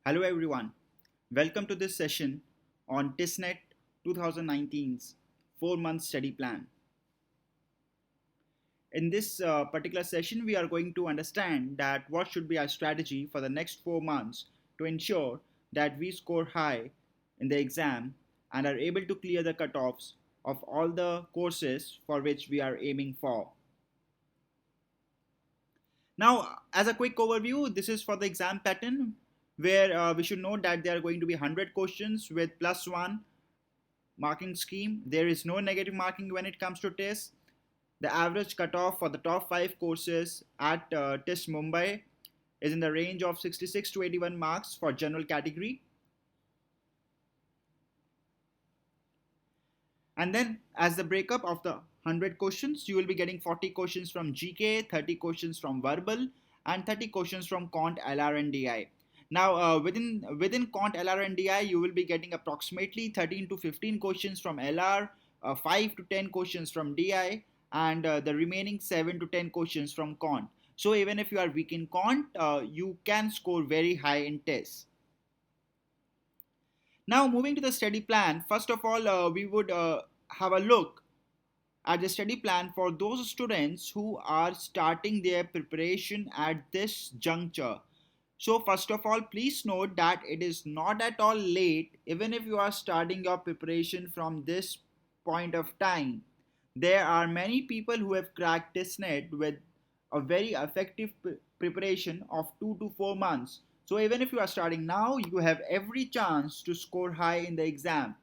Hello everyone, welcome to this session on TISSNET 2019's 4-month study plan. In this particular session, we are going to understand that what should be our strategy for the next 4 months to ensure that we score high in the exam and are able to clear the cutoffs of all the courses for which we are aiming for. Now, as a quick overview, this is for the exam pattern where we should note that there are going to be 100 questions with +1 marking scheme. There is no negative marking when it comes to tests. The average cutoff for the top 5 courses at TISS Mumbai is in the range of 66 to 81 marks for general category. And then as the breakup of the 100 questions, you will be getting 40 questions from GK, 30 questions from verbal, and 30 questions from Cont, LR, and DI. Now, within Cont, LR, and DI, you will be getting approximately 13 to 15 questions from LR, 5 to 10 questions from DI, and the remaining 7 to 10 questions from Cont. So even if you are weak in Cont, you can score very high in tests. Now, moving to the study plan, first of all, we would have a look at the study plan for those students who are starting their preparation at this juncture. So first of all, please note that it is not at all late even if you are starting your preparation from this point of time. There are many people who have cracked TISSNET with a very effective preparation of 2 to 4 months. So even if you are starting now, you have every chance to score high in the exam.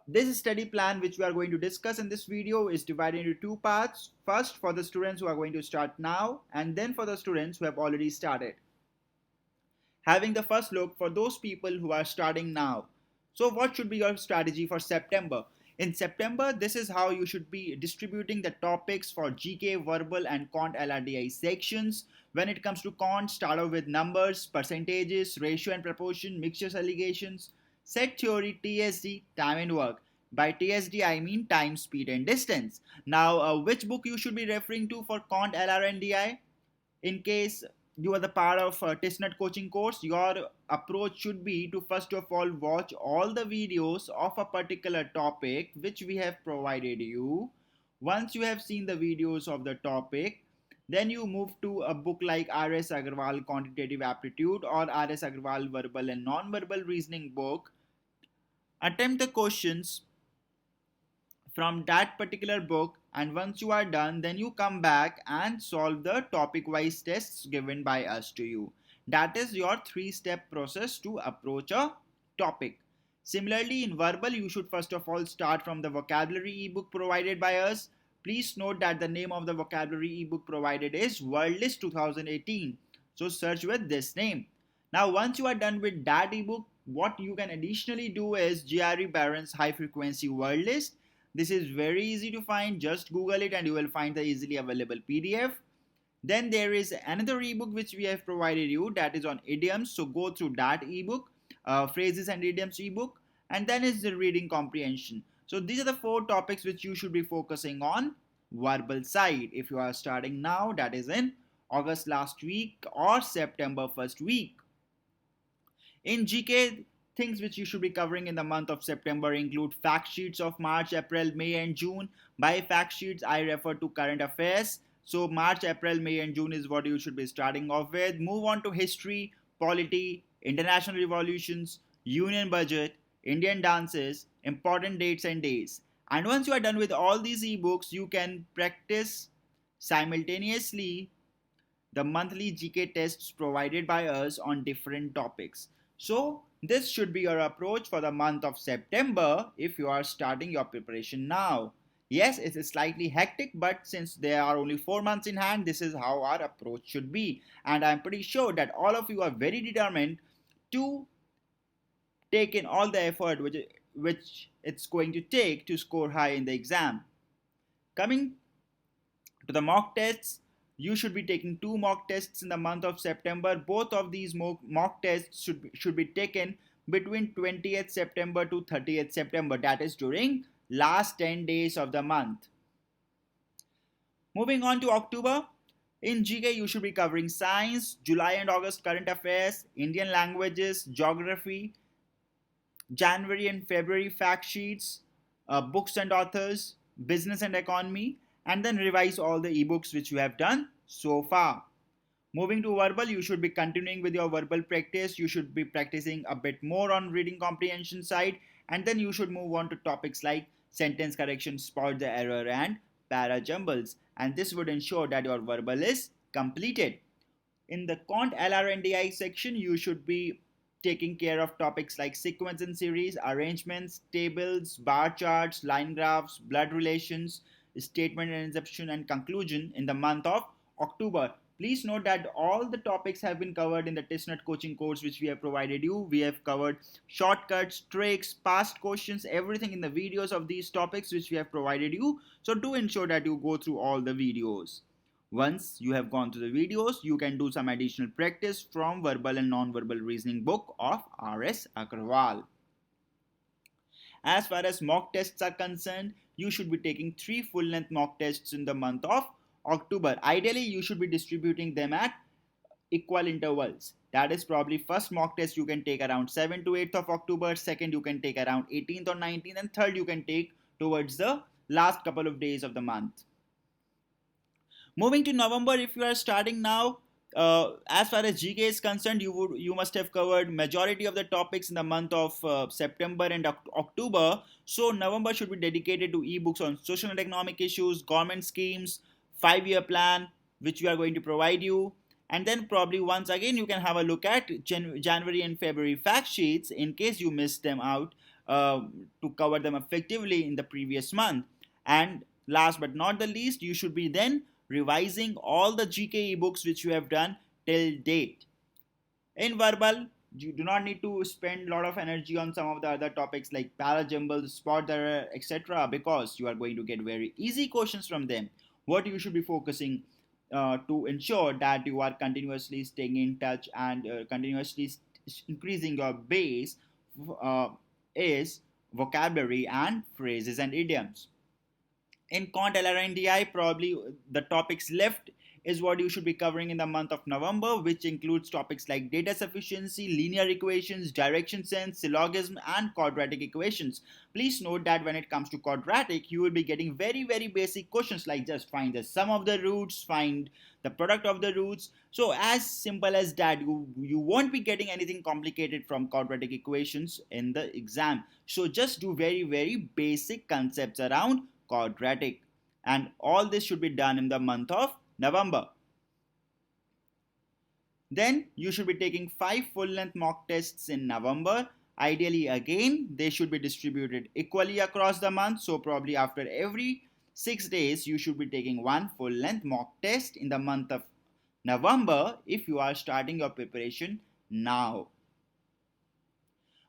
This study plan which we are going to discuss in this video is divided into two parts. First, for the students who are going to start now, and then for the students who have already started. Having the first look for those people who are starting now. So what should be your strategy for September? In September, this is how you should be distributing the topics for GK, verbal, and Cont LRDI sections. When it comes to Cont, start off with numbers, percentages, ratio and proportion, mixtures, allegations, set theory, TSD, time and work. By TSD, I mean time, speed, and distance. Now, which book you should be referring to for Cont LR and DI? In case you are the part of TISSNET coaching course, your approach should be to first of all watch all the videos of a particular topic which we have provided you. Once you have seen the videos of the topic, then you move to a book like R.S. Agarwal Quantitative Aptitude or R.S. Agarwal Verbal and Non-Verbal Reasoning book. Attempt the questions from that particular book, and once you are done, then you come back and solve the topic wise tests given by us to you. That is your 3-step process to approach a topic. Similarly, in verbal, you should first of all start from the vocabulary ebook provided by us. Please note that the name of the vocabulary ebook provided is World List 2018. So search with this name. Now once you are done with that ebook, what you can additionally do is GRE Barron's High Frequency World List. This is very easy to find. Just Google it and you will find the easily available PDF. Then there is another ebook which we have provided you, that is on idioms. So go through that ebook, phrases and idioms ebook, and then is the reading comprehension. So these are the 4 topics which you should be focusing on verbal side. If you are starting now, that is in August last week or September first week. In GK, things which you should be covering in the month of September include fact sheets of March, April, May and June. By fact sheets, I refer to current affairs. So March, April, May and June is what you should be starting off with. Move on to history, polity, international revolutions, union budget, Indian dances, important dates and days. And once you are done with all these ebooks, you can practice simultaneously the monthly GK tests provided by us on different topics. So this should be your approach for the month of September if you are starting your preparation now. Yes, it is slightly hectic, but since there are only 4 months in hand, this is how our approach should be. And I'm pretty sure that all of you are very determined to take in all the effort which it's going to take to score high in the exam. Coming to the mock tests, you should be taking 2 mock tests in the month of September. Both of these mock tests should be taken between 20th September to 30th September. That is during last 10 days of the month. Moving on to October, In GK, you should be covering science, July and August current affairs, Indian languages, geography, January and February fact sheets, books and authors, business and economy, and then revise all the ebooks which you have done so far. Moving to verbal, you should be continuing with your verbal practice. You should be practicing a bit more on reading comprehension side, and then you should move on to topics like sentence correction, spot the error, and para jumbles. And this would ensure that your verbal is completed. In the Cont LRNDI section, you should be taking care of topics like sequence and series, arrangements, tables, bar charts, line graphs, blood relations, statement and inception, and conclusion in the month of October. Please note that all the topics have been covered in the TISSNET coaching course which we have provided you. We have covered shortcuts, tricks, past questions, everything in the videos of these topics which we have provided you. So do ensure that you go through all the videos. Once you have gone through the videos, you can do some additional practice from verbal and non-verbal reasoning book of R.S. Agarwal. As far as mock tests are concerned, you should be taking 3 full-length mock tests in the month of October. Ideally, you should be distributing them at equal intervals. That is probably first mock test you can take around 7th to 8th of October, second you can take around 18th or 19th, and third you can take towards the last couple of days of the month. Moving to November, if you are starting now, as far as GK is concerned, you must have covered majority of the topics in the month of September and October. So November should be dedicated to ebooks on social and economic issues, government schemes, 5-year plan, which we are going to provide you. And then probably once again you can have a look at January and February fact sheets in case you missed them out, to cover them effectively in the previous month. And last but not the least, you should be then revising all the GK ebooks which you have done till date. In verbal, you do not need to spend a lot of energy on some of the other topics like parajumble, spot error, etc., because you are going to get very easy questions from them. What you should be focusing to ensure that you are continuously staying in touch and continuously increasing your base is vocabulary and phrases and idioms. In Cont LRNDI, probably the topics left is what you should be covering in the month of November, which includes topics like data sufficiency, linear equations, direction sense, syllogism, and quadratic equations. Please note that when it comes to quadratic, you will be getting very basic questions like just find the sum of the roots, find the product of the roots. So as simple as that, you won't be getting anything complicated from quadratic equations in the exam. So just do very basic concepts around quadratic, and all this should be done in the month of November. Then you should be taking 5 full-length mock tests in November. Ideally, again, they should be distributed equally across the month. So probably after every 6 days, you should be taking 1 full-length mock test in the month of November if you are starting your preparation now.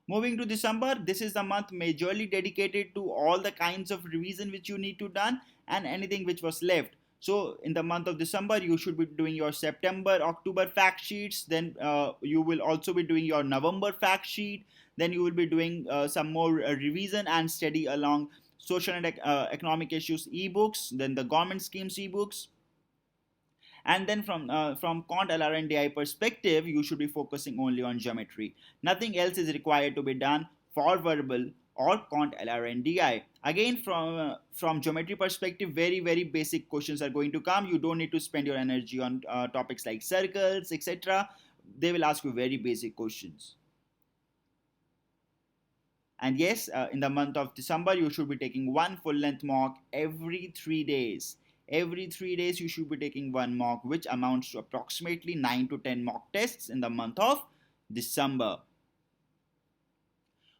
Moving to December, this is the month majorly dedicated to all the kinds of revision which you need to done and anything which was left. So in the month of December, you should be doing your September, October fact sheets. Then you will also be doing your November fact sheet. Then you will be doing some more revision and study along social and economic issues ebooks. Then the government schemes ebooks. And then from Cont LRNDI perspective, you should be focusing only on geometry. Nothing else is required to be done for verbal or Cont LRNDI. Again, from geometry perspective, very basic questions are going to come. You don't need to spend your energy on topics like circles, etc. They will ask you very basic questions. And yes, in the month of December, you should be taking 1 full-length mock every 3 days. Every 3 days, you should be taking 1 mock, which amounts to approximately 9 to 10 mock tests in the month of December.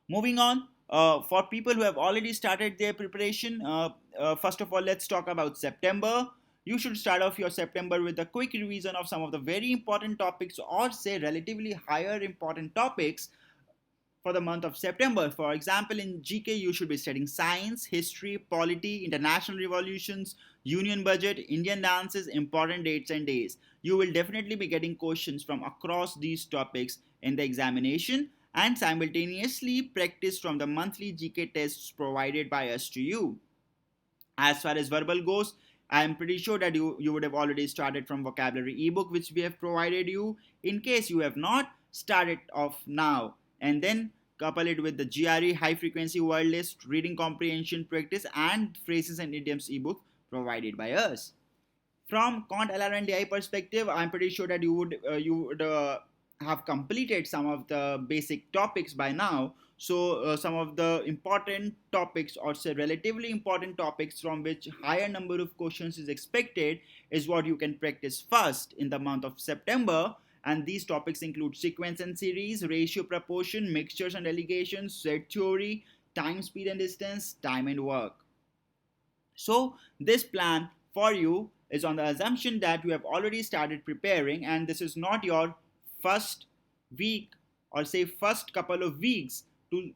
Moving on, for people who have already started their preparation, first of all, let's talk about September. You should start off your September with a quick revision of some of the very important topics, or say relatively higher important topics for the month of September. For example, in GK, you should be studying science, history, polity, international revolutions, union budget, Indian dances, important dates and days. You will definitely be getting questions from across these topics in the examination, and simultaneously practice from the monthly GK tests provided by us to you. As far as verbal goes, I am pretty sure that you would have already started from vocabulary ebook which we have provided you. In case you have not, start it off now and then couple it with the GRE high frequency word list, reading comprehension practice and phrases and idioms ebook provided by us. From Quant LR&DI perspective, I'm pretty sure that you would have completed some of the basic topics by now. So some of the important topics, or say relatively important topics from which higher number of questions is expected, is what you can practice first in the month of September. And these topics include sequence and series, ratio, proportion, mixtures and allegations, set theory, time, speed and distance, time and work. So this plan for you is on the assumption that you have already started preparing and this is not your first week, or say first couple of weeks to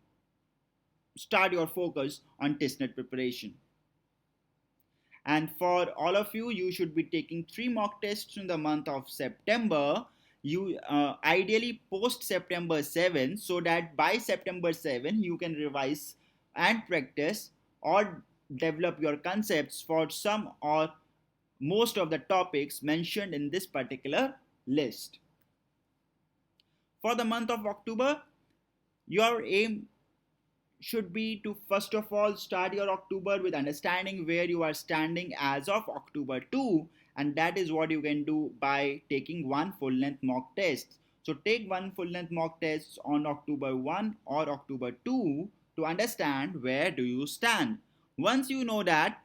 start your focus on TISSNET preparation. And for all of you, you should be taking 3 mock tests in the month of September. You ideally post September 7, so that by September 7 you can revise and practice or develop your concepts for some or most of the topics mentioned in this particular list. For the month of October, your aim should be to first of all start your October with understanding where you are standing as of October 2, and that is what you can do by taking one full length mock test. So take one full length mock test on October 1 or October 2 to understand where do you stand. Once you know that,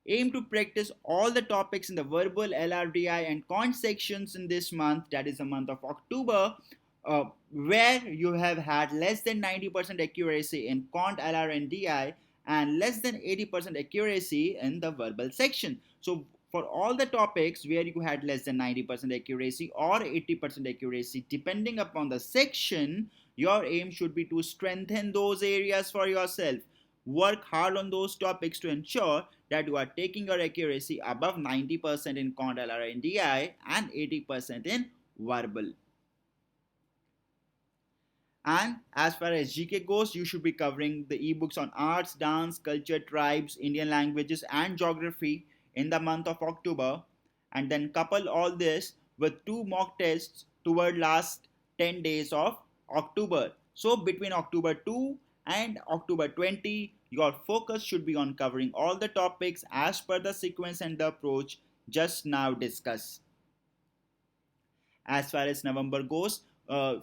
aim to practice all the topics in the verbal, LRDI and cont sections in this month, that is the month of October, where you have had less than 90% accuracy in cont, LR and DI and less than 80% accuracy in the verbal section. So for all the topics where you had less than 90% accuracy or 80% accuracy, depending upon the section, your aim should be to strengthen those areas for yourself. Work hard on those topics to ensure that you are taking your accuracy above 90% in cont, LR and DI and 80% in verbal. And as far as GK goes, you should be covering the ebooks on arts, dance, culture, tribes, Indian languages, and geography in the month of October. And then couple all this with 2 mock tests toward last 10 days of October. So between October 2 and October 20, your focus should be on covering all the topics as per the sequence and the approach just now discussed. As far as November goes,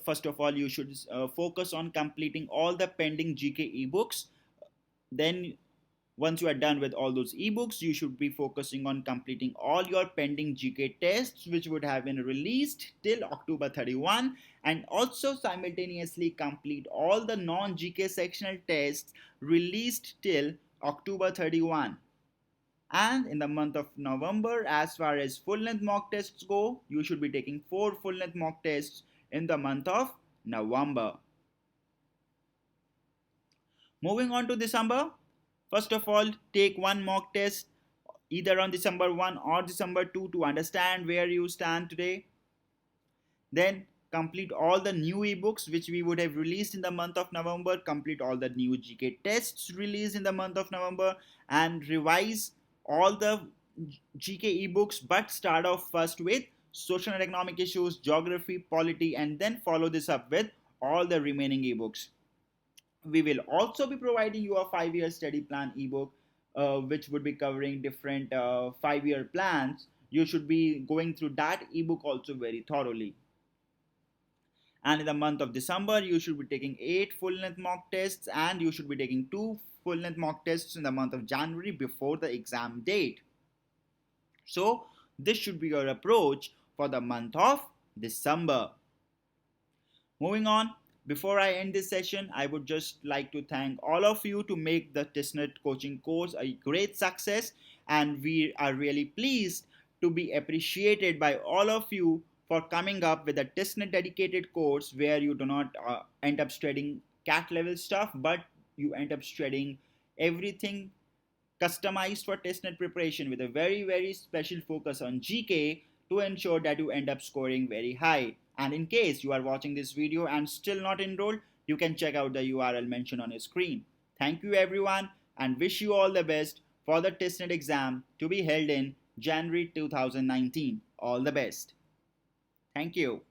first of all, you should focus on completing all the pending GK ebooks. Then, once you are done with all those ebooks, you should be focusing on completing all your pending GK tests, which would have been released till October 31, and also simultaneously complete all the non GK sectional tests released till October 31. And in the month of November, as far as full length mock tests go, you should be taking 4 full length mock tests in the month of November. Moving on to December, first of all, take 1 mock test either on December 1 or December 2 to understand where you stand today. Then complete all the new ebooks which we would have released in the month of November, complete all the new GK tests released in the month of November, and revise all the GK ebooks, but start off first with social and economic issues, geography, polity, and then follow this up with all the remaining ebooks. We will also be providing you a 5-year study plan ebook, which would be covering different 5-year plans. You should be going through that ebook also very thoroughly. And in the month of December, you should be taking 8 full length mock tests, and you should be taking 2 full length mock tests in the month of January before the exam date. So this should be your approach for the month of December. Moving on, before I end this session, I would just like to thank all of you to make the TISSNET coaching course a great success, and we are really pleased to be appreciated by all of you for coming up with a TISSNET dedicated course where you do not end up studying CAT level stuff, but you end up studying everything customized for TISSNET preparation with a very special focus on GK to ensure that you end up scoring very high. And in case you are watching this video and still not enrolled, you can check out the URL mentioned on your screen. Thank you everyone and wish you all the best for the TISSNET exam to be held in January 2019. All the best. Thank you.